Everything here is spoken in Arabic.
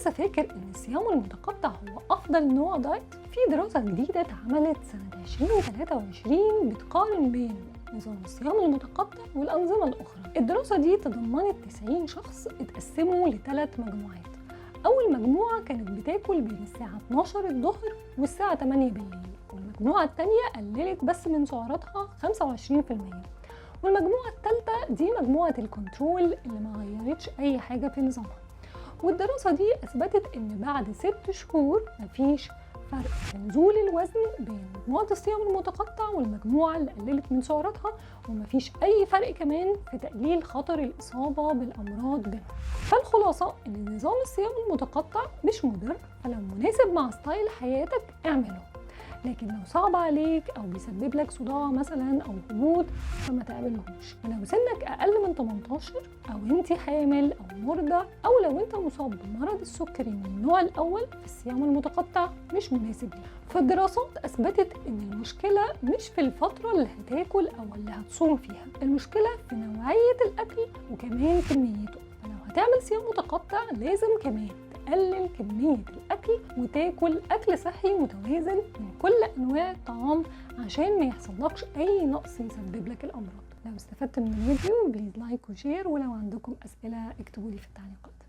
لسه فاكر ان الصيام المتقطع هو افضل نوع دايت؟ في دراسة جديدة اتعملت سنة 2023 بتقارن بين نظام الصيام المتقطع والأنظمة الأخرى. الدراسة دي تضمنت 90 شخص اتقسموا لثلاث مجموعات. أول مجموعة كانت بتاكل بين الساعة 12 الظهر والساعة 8 بالليل، والمجموعة التانية قللت بس من سعراتها 25%، والمجموعة الثالثة دي مجموعة الكنترول اللي ما غيرتش أي حاجة في نظامها. والدراسة دي أثبتت إن بعد 6 شهور مفيش فرق في نزول الوزن بين مجموعة الصيام المتقطع والمجموعة اللي قللت من سعراتها، ومفيش أي فرق كمان في تقليل خطر الإصابة بالأمراض بينهم. فالخلاصة إن نظام الصيام المتقطع مش مضر، فلو مناسب مع ستايل حياتك اعمله، لكن لو صعب عليك أو بيسبب لك صداع مثلا أو هبوط فما تعملهوش. ولو سنك أقل من 18 أو أنت حامل أو مرضى أو لو أنت مصاب بمرض السكري من النوع الأول، فالصيام المتقطع مش مناسب ليك. فالدراسات أثبتت إن المشكلة مش في الفترة اللي هتاكل أو اللي هتصوم فيها، المشكلة في نوعية الأكل وكمان كميته. فلو هتعمل صيام متقطع لازم كمان تقلل كمية الأكل وتاكل أكل صحي متوازن من كل أنواع الطعام عشان ما يحصلكش أي نقص يسبب لك الأمراض. لو استفدت من الفيديو بليز لايك وشير، ولو عندكم أسئلة اكتبوا لي في التعليقات.